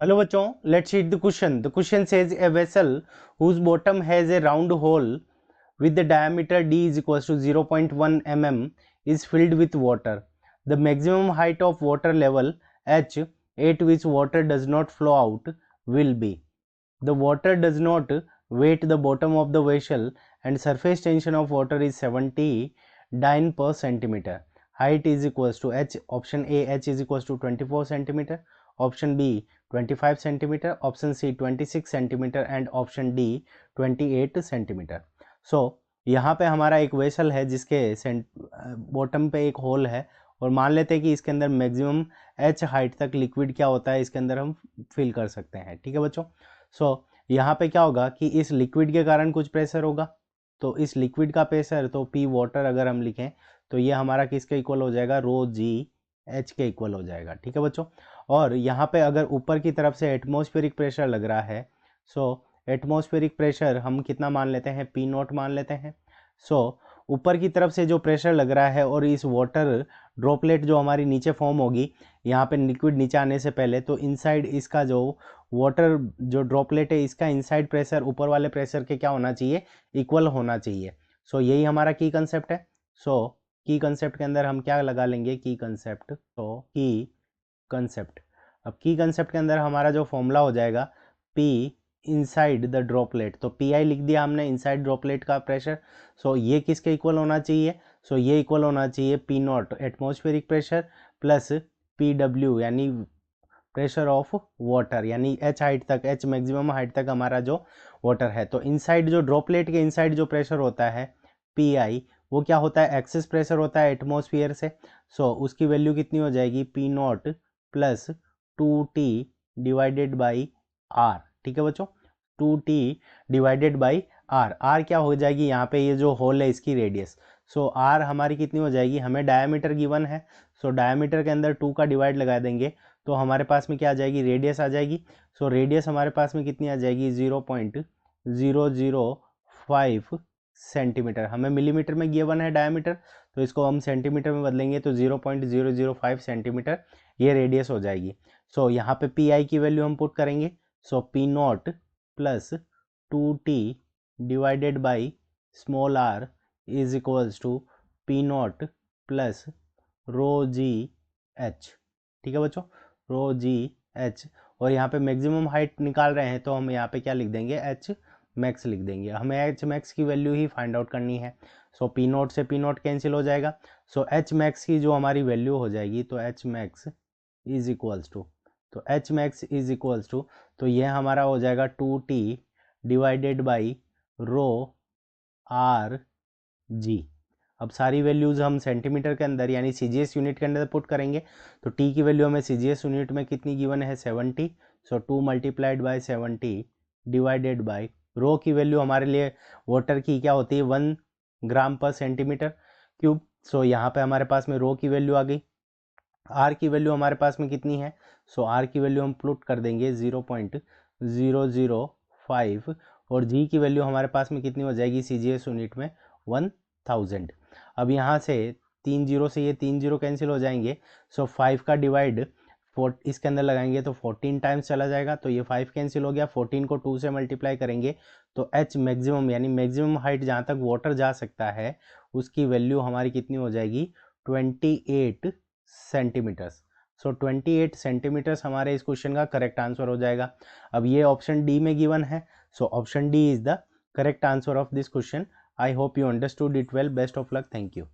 Hello bachon, let's read the question. The question says a vessel whose bottom has a round hole with the diameter d is equals to 0.1 mm is filled with water. The maximum height of water level h at which water does not flow out will be. The water does not weight the bottom of the vessel and surface tension of water is 70 dyne per centimeter. Height is equals to h. Option A, h is equals to 24 centimeter. Option B 25 centimeter. Option C 26 centimeter and option D 28 centimeter. So यहाँ पे हमारा एक vessel है जिसके bottom पे एक whole है और मान लेते हैं कि इसके अंदर मैक्सिमम h हाइट तक लिक्विड क्या होता है इसके अंदर हम फिल कर सकते हैं। ठीक है बच्चों। यहाँ पे क्या होगा कि इस लिक्विड के कारण कुछ प्रेशर होगा, तो इस लिक्विड का प्रेशर तो पी वाटर अगर हम लिखें तो ये हमारा किसके इक्वल हो जाएगा, रो जी एच के इक्वल हो जाएगा। ठीक है बच्चों। और यहाँ पे अगर ऊपर की तरफ से एटमॉस्फेरिक प्रेशर लग रहा है, एटमॉस्फेरिक प्रेशर हम कितना मान लेते हैं, पी नॉट मान लेते हैं। ऊपर की तरफ से जो प्रेशर लग रहा है और इस वाटर ड्रॉपलेट जो हमारी नीचे फॉर्म होगी यहाँ पे लिक्विड नीचे आने से पहले, तो इनसाइड इसका जो वाटर जो ड्रॉपलेट है इसका इनसाइड प्रेशर ऊपर वाले प्रेशर के क्या होना चाहिए, इक्वल होना चाहिए। यही हमारा की कंसेप्ट है। की कंसेप्ट के अंदर हम क्या लगा लेंगे, की कंसेप्ट। की कंसेप्ट, अब की कंसेप्ट के अंदर हमारा जो फॉर्मूला हो जाएगा पी इनसाइड द ड्रॉपलेट, तो पी आई लिख दिया हमने इनसाइड ड्रॉपलेट का प्रेशर। ये किसके इक्वल होना चाहिए, ये इक्वल होना चाहिए P not atmospheric pressure plus P W यानी प्रेशर ऑफ वाटर, यानी एच हाइट तक, एच मैक्सिमम हाइट तक हमारा जो वाटर है। तो इनसाइड जो ड्रॉपलेट के इनसाइड जो प्रेशर होता है पी आई, वो क्या होता है, एक्सेस प्रेशर होता है एटमॉस्फेयर से। उसकी वैल्यू कितनी हो जाएगी, P nought plus 2t divided by R. ठीक है बच्चों, 2t divided by are. Are क्या हो जाएगी, यहाँ पे ये जो होल है इसकी रेडियस। आर हमारी कितनी हो जाएगी, हमें डायमीटर गिवन है, डायमीटर के अंदर 2 का डिवाइड लगा देंगे तो हमारे पास में क्या आ जाएगी, रेडियस आ जाएगी। रेडियस हमारे पास में कितनी आ जाएगी, 0.005 सेंटीमीटर। हमें मिलीमीटर में गिवन है डायमीटर, तो इसको हम सेंटीमीटर में बदलेंगे तो 0.005 सेंटीमीटर ये रेडियस हो जाएगी। यहाँ पे पी आई की वैल्यू हम पुट करेंगे। P nought plus 2t divided by small R is equals to P nought plus rho G H. ठीक है बच्चों, रो जी एच। और यहाँ पे मैक्सिमम हाइट निकाल रहे हैं तो हम यहाँ पे क्या लिख देंगे, एच मैक्स लिख देंगे। हमें एच मैक्स की वैल्यू ही फाइंड आउट करनी है। पी नॉट से पी नॉट कैंसिल हो जाएगा। एच मैक्स की जो हमारी वैल्यू हो जाएगी, तो H max is equals to, H max is equals to, तो ये हमारा हो जाएगा 2t divided by rho R G. अब सारी वैल्यूज़ हम सेंटीमीटर के अंदर यानी सीजीएस यूनिट के अंदर पुट करेंगे। तो टी की वैल्यू हमें सीजीएस यूनिट में कितनी गिवन है, 70। 2 मल्टीप्लाइड बाई 70 डिवाइडेड बाई रो की वैल्यू हमारे लिए वाटर की क्या होती है, 1 ग्राम पर सेंटीमीटर क्यूब। यहाँ पे हमारे पास में रो की वैल्यू आ गई। आर की वैल्यू हमारे पास में कितनी है, आर की वैल्यू हम पुट कर देंगे 0.005 और जी की वैल्यू हमारे पास में कितनी हो जाएगी सीजीएस यूनिट में, 1000। अब यहाँ से 3 जीरो से ये 3 जीरो कैंसिल हो जाएंगे। 5 का डिवाइड इसके अंदर लगाएंगे तो 14 टाइम्स चला जाएगा, तो ये 5 कैंसिल हो गया। 14 को 2 से मल्टीप्लाई करेंगे तो एच मैक्सिमम यानी मैक्सिमम हाइट जहाँ तक वाटर जा सकता है उसकी वैल्यू हमारी कितनी हो जाएगी, 28 सेंटीमीटर्स। 28 सेंटीमीटर्स हमारे इस क्वेश्चन का करेक्ट आंसर हो जाएगा। अब ये ऑप्शन डी में गिवन है, option D is the correct answer of this question. I hope you understood it well. Best of luck. Thank you.